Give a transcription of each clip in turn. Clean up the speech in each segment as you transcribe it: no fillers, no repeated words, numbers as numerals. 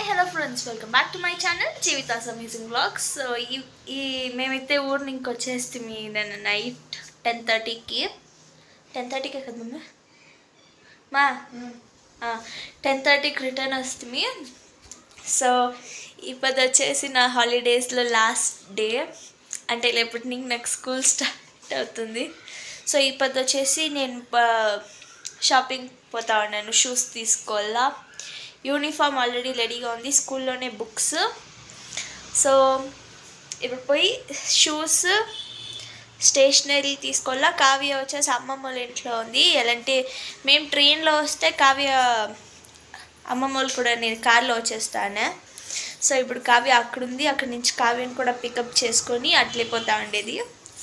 Hello friends, welcome back to my channel Jeevitha's amazing vlogs. So మేమైతే ఊరు నుంచి వచ్చేస్తే నిన్న నైట్ 10:30కి 10:30కే కదా మా 10:30కి రిటర్న్ వస్తుంది. సో ఇప్పుడు వచ్చేసి నా హాలిడేస్లో లాస్ట్ డే, అంటే లేకపోతే నాకు స్కూల్ స్టార్ట్ అవుతుంది. సో ఇప్పుడు వచ్చేసి నేను షాపింగ్ పోతా ఉన్నాను. షూస్ తీసుకోవాలా, యూనిఫామ్ ఆల్రెడీ రెడీగా ఉంది, స్కూల్లోనే బుక్స్. సో ఇప్పుడు పోయి షూస్, స్టేషనరీ తీసుకోవాలా. కావ్య వచ్చేసి అమ్మమ్మ వాళ్ళ ఇంట్లో ఉంది. ఎలాంటి మేము ట్రైన్లో వస్తే కావ్య అమ్మమ్మ వాళ్ళు కూడా నేను కార్లో వచ్చేస్తాను. సో ఇప్పుడు కావ్య అక్కడుంది, అక్కడి నుంచి కావ్యని కూడా పికప్ చేసుకొని అట్లే పోతా ఉండేది.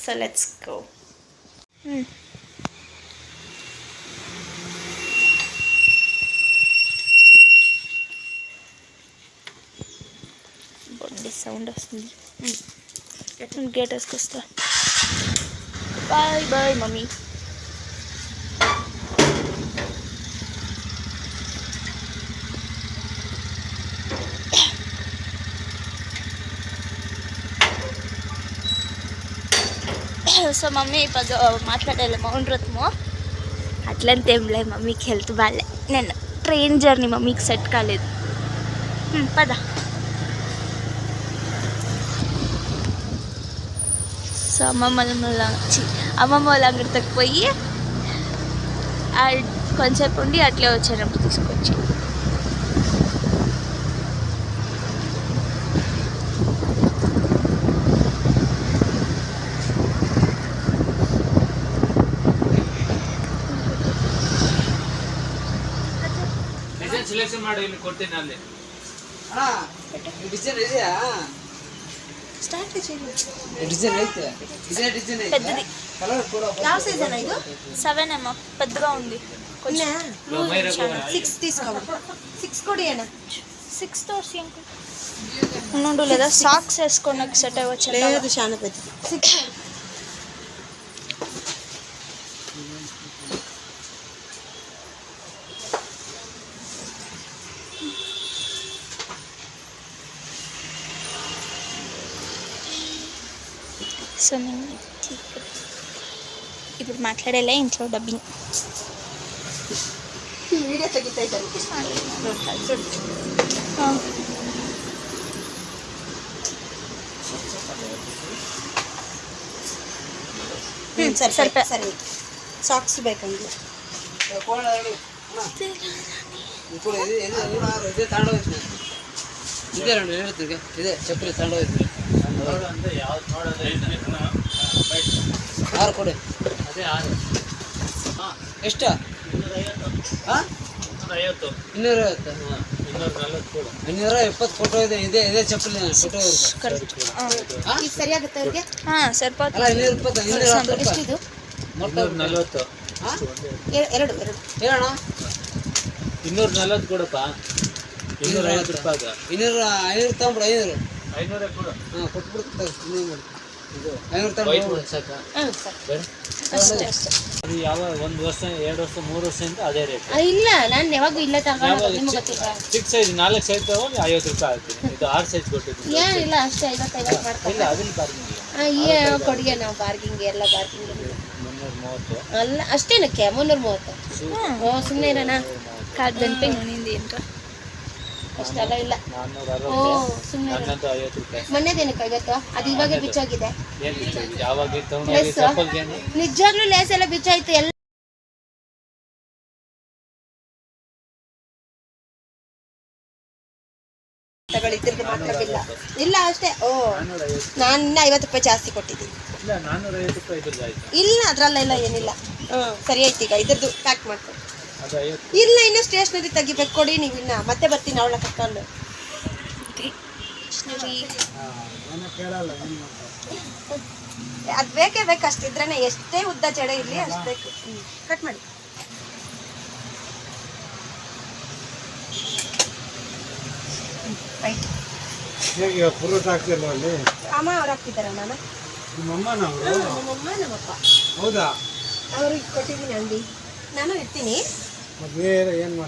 So let's go. సౌండ్ వస్తుంది. గేట్ వేసుకొస్తా. Bye bye mummy. So mummy ఇప్పుడు మాట్లాడాలి మౌన్ రత్మో అట్లంతా ఏం లేదు. మమ్మీకి హెల్త్ బాగాలే, నేను ట్రైన్ జర్నీ మమ్మీకి సెట్ కాలేదు. పద. సో అమ్మమ్మ వాళ్ళ అంగడికి పోయి కొంచెంసేపు ఉండి అట్లే వచ్చేటప్పుడు తీసుకొచ్చి పెద్దది 7 అమ్మ, పెద్దగా ఉంది. 6 తీసుకోవాలి. 6 కూడా 6 తోసి ఉండు, లేదా సాక్స్ వేసుకొని సెట్ అవ్వచ్చు. లేదు చాలా పెద్దది. సో నేను ఇప్పుడు మాట్లాడేలా ఇంట్లో డబ్బింగ్ సరే. సాక్స్ ಬೇಕಂದ್ರೆ ಇದೆ ಚಪ್ಪಲಿ ತಗೊಂಡೋಯ್ತು. ಆರು ಕೊಡಿ. ಎಷ್ಟು? 250 ಫೋಟೋ ಇದೆ. ಇದೇ ಚಪ್ಪಲಿ ಫೋಟೋ ಸರಿಯಾಗುತ್ತೆ ಅವ್ರಿಗೆ. ಸರಿಪೋದು. 220 ಎಷ್ಟಿದು? 240. ಎರಡು ಹೇಳೋಣ. 240 ಕೊಡಪ್ಪ. 250 ರೂಪಾಯಿಗೆ 500 ತಗೊಂಡ್ಬಿಡು. 500 ಕೊಡು. ಕೊಟ್ಬಿಡ್ತಾರೆ. ಅದು ಯಾವ 1 ವರ್ಷ 2 ವರ್ಷ 3 ವರ್ಷದಿಂದ ಅದೇ ರೇಟ್ ಇಲ್ಲ. ನಾನು ಯಾವಾಗೂ ಇಲ್ಲ ಚಿಕ್ಕ ಸೈಜ್ 4 ಸೈಜ್ ತಗೊಂಡು 50 ರೂಪಾಯಿ ಆಗ್ತೀನಿ. ಇದು 6 ಸೈಜ್ ಕೊಟ್ಟಿದ್ದೀನಿ. ಏನಿಲ್ಲ ಅಷ್ಟೇ 55 ಮಾಡ್ತಾರೆ. ಇಲ್ಲ ಅದನ್ನ ಬಾರ್ಗಿಂಗ್ ಕೊಡುಗೆ ನಾವು ಬಾರ್ಗಿಂಗ್ ಎಲ್ಲ ಬಾರ್ಗಿಂಗ್ 330 ಅಲ್ಲ ಅಷ್ಟೇನಕ್ಕೆ 330. ಸುಮ್ಮನೆ ಇರೋಣ. ಕಾರ್ಡ್ ಬೆಂಪಿಂಗ್ ನಿಂದಿ ಅಂತ ಅಷ್ಟೆಲ್ಲ ಇಲ್ಲ. 460 ಸುಮ್ಮನೆ 50 ರೂಪಾಯಿ. ಮೊನ್ನೆದೇನಕ್ಕೆ 50? ಅದು ಇವಾಗ ಬಿಚ್ಚಾಗಿದೆ. ನಿಜವಾಗ್ಲೂ ಲೇಸ್ ಎಲ್ಲ ಬಿಚ್ಚಾಯ್ತು. ಎಲ್ಲ ತಗೊಳ್ಳಿದ್ರದ್ದು ಮಾತ್ರ ಬಿಲ್ಲ ಇಲ್ಲ ಅಷ್ಟೇ. ನಾನು 50 ರೂಪಾಯಿ ಜಾಸ್ತಿ ಕೊಟ್ಟಿದ್ದೀನಿ. ಇಲ್ಲ ಅದ್ರಲ್ಲ ಏನಿಲ್ಲ. ಸರಿ ಆಯ್ತು. ಈಗ ಇದ್ರದ್ದು ಪ್ಯಾಕ್ ಮಾಡ್ಕೊಂಡು ಇಲ್ಲ. ಇನ್ನು ಸ್ಟೇಷನರಿ ತೆಗಿಬೇಕು. ಕೊಡಿ ನೀವು. ಇನ್ನ ಮತ್ತೆ ಬರ್ತೀನಿ ಅವಳ ಕರ್ಕೊಂಡು. ಅದು ಬೇಕೇ ಬೇಕು. ಅಷ್ಟಿದ್ರೇನೆ ಎಷ್ಟೇ ಉದ್ದ ಜಡೆ ಇರಲಿ ಅಷ್ಟು ಬೇಕು. ಕಟ್ ಮಾಡಿ. ಅಮ್ಮ ಅವ್ರು ಹಾಕ್ತಿದ್ದಾರ. ನಾನು ನಮ್ಮಮ್ಮ ನಮ್ಮಪ್ಪ ಅವ್ರಿಗೆ ಕೊಟ್ಟಿದ್ದೀನಿ ಅಂಗಡಿ. ನಾನು ಇರ್ತೀನಿ.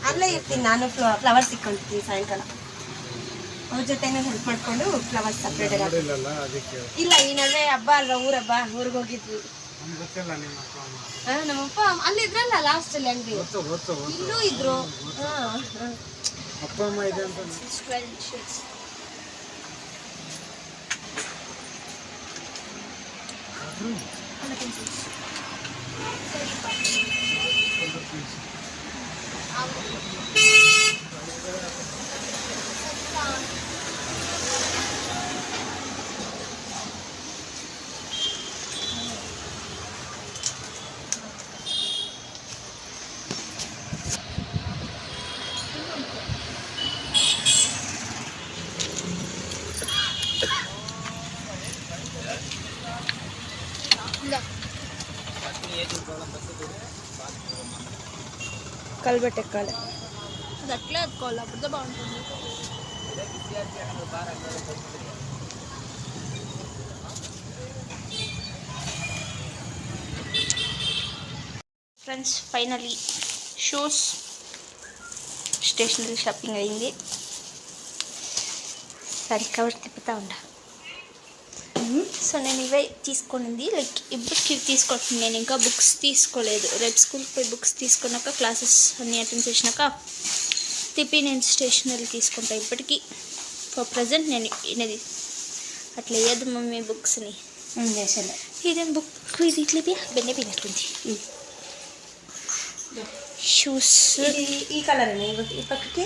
ಅಲ್ಲೇ ಇರ್ತೀನಿ. ನಾನು ಫ್ಲವರ್ಸ್ ಇಟ್ಕೊಂತೀನಿ ಸಾಯಂಕಾಲ. ಅವ್ರ ಜೊತೆ ಹೆಲ್ಪ್ ಮಾಡ್ಕೊಂಡು ಫ್ಲವರ್ಸ್ ಸಪ್ರೇಟ್ ಇಲ್ಲ ಈ ನಡುವೆ ಹಬ್ಬ ಅಲ್ವಾ ಊರಿಗೆ ಹೋಗಿದ್ವಿ. ನಮ್ಮಪ್ಪ ಅಲ್ಲಿ ಇದ್ರಲ್ಲ ಲಾಸ್ಟ್ ಅಲ್ಲಿ ಅಂಗಡಿ ಇಲ್ಲೂ ಇದ್ರು. ಅಪ್ಪ ಅಮ್ಮ ಇದೆ ಅಂತ కలబెట్టెక్కాలి. అది అట్లే ఎత్తుకోవాలి, అప్పుడే బాగుంటుంది. Friends finally shoes stationery shopping అయింది. సరే కవర్ తిప్పుతా ఉండా. సో నేను ఇవే తీసుకునింది, లైక్ ఇప్పటికి తీసుకుంటున్నాను. నేను ఇంకా బుక్స్ తీసుకోలేదు. రేపు స్కూల్కి పోయి బుక్స్ తీసుకున్నాక క్లాసెస్ అన్నీ అటెండ్ చేసినాక తిప్పి నేను స్టేషనరీ తీసుకుంటాను. ఇప్పటికీ ఫర్ ప్రజెంట్ నేను ఇది అట్లా వేయద్దు మమ్మీ బుక్స్ని. ఇదేం బుక్ ఇది ఇట్లా బెన్నె పినట్టుంది. షూస్ ఈ కలర్ ఈ పక్కకి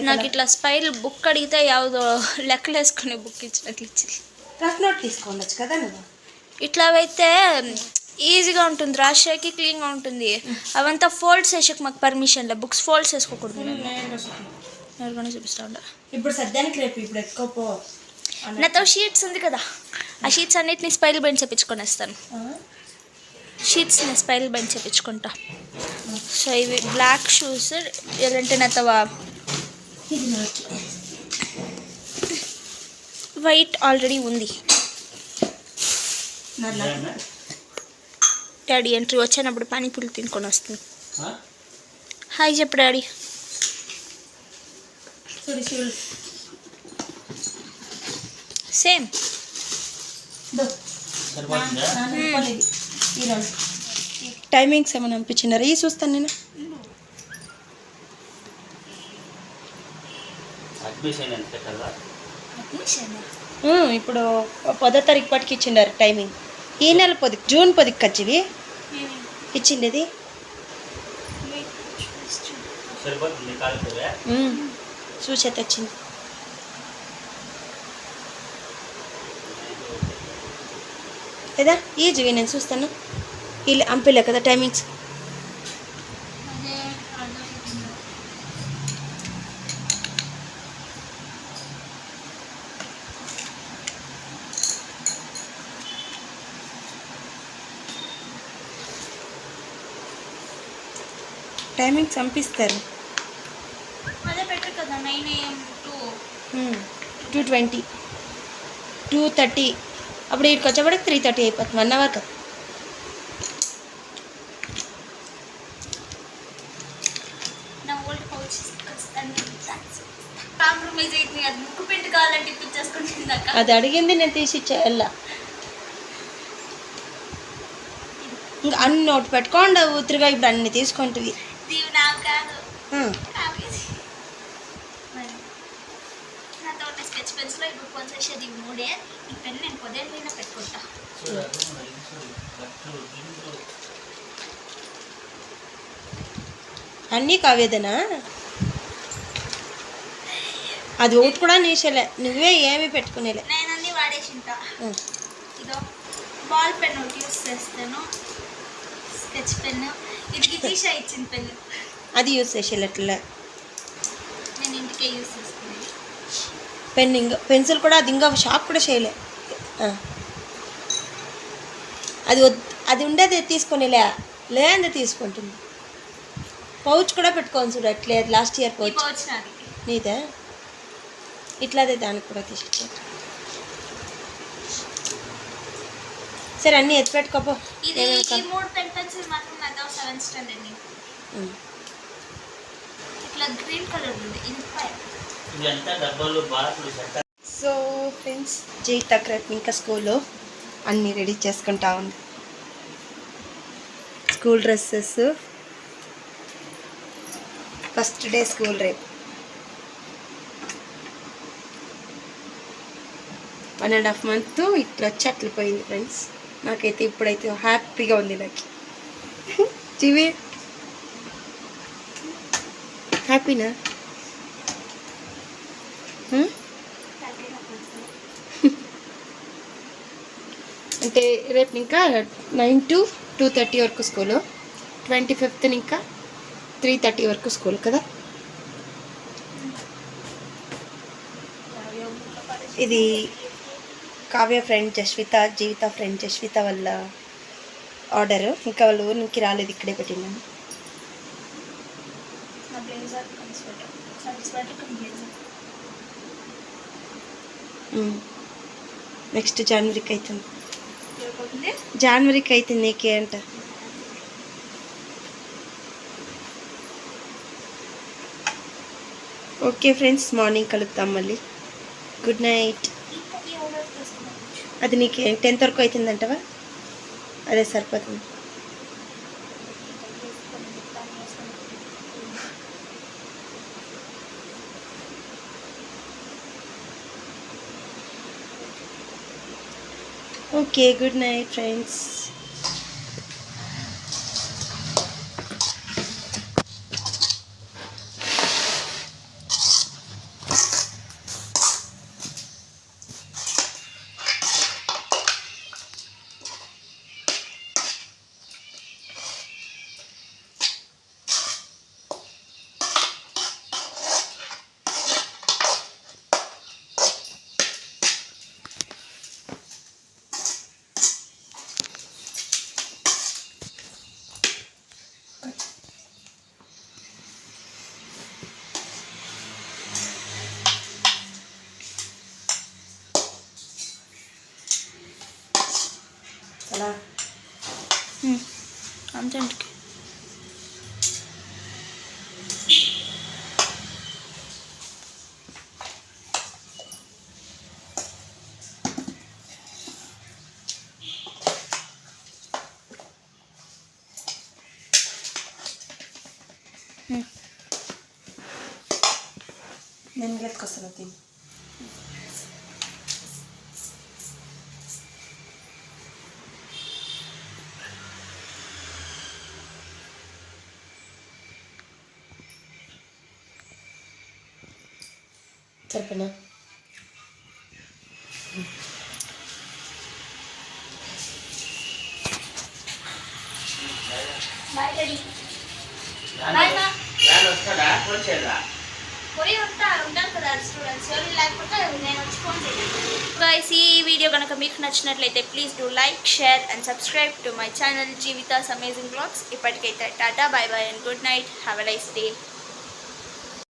నాకు ఇట్లా స్పైల్ బుక్ అడిగితే ಯಾವುದೋ లెక్కలు వేసుకునే బుక్ ఇచ్చినట్లు ఇచ్చింది. రఫ్ నోట్ తీసుకోవచ్చు కదా నువ్వు. ఇట్లా అయితే ఈజీగా ఉంటుంది, రాసేకి క్లీన్గా ఉంటుంది. అవంతా ఫోల్డ్స్ వేసాక మాకు పర్మిషన్ లేదు, బుక్స్ ఫోల్డ్స్ వేసుకోకూడదు. ఎవరికైనా చూపిస్తా ఉండ. ఇప్పుడు సద్యానికి రేపు ఇప్పుడు ఎక్కువ నాతో షీట్స్ ఉంది కదా, ఆ షీట్స్ అన్నిటిని స్పైల్ బైండ్ చేయించుకొని వేస్తాను. షీట్స్ని స్పైల్ బైండ్ చేయించుకుంటా. సో ఇవి బ్లాక్ షూస్ ఎలాంటి నాతో వైట్ ఆల్రెడీ ఉంది. డాడీ ఎంట్రీ వచ్చినప్పుడు పానీపూరి తినుకొని వస్తుంది. హాయ్ చెప్పు డాడీ. సేమ్ టైమింగ్స్ ఏమైనా అనిపించినారా? ఈ చూస్తాను నేను. ఇప్పుడు 10వ తారీఖు పట్టుకు ఇచ్చిండారు టైమింగ్. ఈ నెల 10 జూన్ 10కి కచ్చివి ఇచ్చిండేది. చూసే తెచ్చింది. లేదా ఈజీవి నేను చూస్తాను. వీళ్ళు అంపిలే కదా టైమింగ్స్. టైమింగ్స్ పంపిస్తారు. అదే బెటర్ కదా, 9 AM to 2:20 2:30. అప్పుడు ఇక్కడికి వచ్చేప్పటికి 3:30 అయిపోతుంది. 1 అవర్ కదా. నా ఓల్డ్ పౌచ్ కాంప్రమైజ్ అయితే అది బుక్ పెట్టి కావాలంటే ఇప్పించేసుకుంటుందాక. అది అడిగింది నేను తీసి ఇచ్చేయాల. ఇంకా అన్ని నోటు పెట్టుకోండి ఊతిరిగా. ఇప్పుడు అన్ని తీసుకుంటుంది. నాకు కాదు, నాతో స్కెచ్ పెన్స్లో ఇప్పుడు కొంచెం ఇవి 3. ఈ పెన్ నేను 10 మీద పెట్టుకుంటా. అన్నీ కావేదనా? అది ఒకటి కూడా నీసలే, నువ్వే ఏమి పెట్టుకునేలే. నేను అన్నీ వాడేసింటా. ఇదో బాల్ పెన్ ఒకటి యూస్ చేస్తాను, స్కెచ్ పెన్. ఇది గితీషా ఇచ్చిన పెన్, అది యూస్ చేసేలట్లే. నేను ఇంటికే యూస్ చేసుకునేది. పెన్ ఇంకా పెన్సిల్ కూడా అది ఇంకా షాప్ కూడా చేయలే. అది ఉండేది తీసుకునేలే, లేదంటే తీసుకుంటుంది. పౌచ్ కూడా పెట్టుకోవచ్చు చూడు అట్లే. లాస్ట్ ఇయర్ పౌచ్ నీదే. ఇట్లాదే దానికి కూడా తీసుకొచ్చారు. సరే అన్నీ ఎత్తి పెట్టుకోపో. ఈ 3 పెన్ పెన్సిల్ మాత్రం నాతో 7th స్టాండర్డ్. ఇట్లా గ్రీన్ కలర్ ఉంది ఇంకా. ఇదంతా డబ్బాలు బాటిల్ సెట్. సో ఫ్రెండ్స్, జీవిత ఇంకా స్కూల్లో అన్నీ రెడీ చేసుకుంటా ఉంది. School dresses, first day school రేపు. 1.5 month ఇట్లా వచ్చి అట్లా పోయింది ఫ్రెండ్స్. నాకైతే ఇప్పుడైతే హ్యాపీగా ఉంది. నాకు జీవి హ్యాపీనా? అంటే రేపు ఇంకా 9 to 2:30 వరకు స్కూలు, 25th ఇంకా 3:30 వరకు స్కూల్ కదా. ఇది కావ్య ఫ్రెండ్ జస్విత, జీవిత ఫ్రెండ్ జస్విత వాళ్ళ ఆర్డరు. ఇంకా వాళ్ళు ఊరి నుంచి రాలేదు, ఇక్కడే పెట్టినాను. నెక్స్ట్ జనవరికి అవుతుంది. జనవరికి అవుతుంది నీకే అంట. ఓకే ఫ్రెండ్స్, మార్నింగ్ కలుద్దాం మళ్ళీ. Good night. అది నీకు 10th వరకు అవుతుందంటవా? అదే సరిపోతుంది. Okay, good night friends. అలా అంతేంటికి నేను ఎత్తుకొస్తాను తిని. సరిపోయినా? Bye daddy. బాయ్ మా. పోయి ఉంటారు కదా స్టూడెంట్స్, ఎవరు లేకపోతే నేను వచ్చి ఫోన్ చేయాలి. గైస్, ఈ వీడియో కనుక మీకు నచ్చినట్లయితే please do like, share and subscribe to my channel Jeevitha's amazing blogs. ఇప్పటికైతే tata, bye bye and good night. Have a nice day.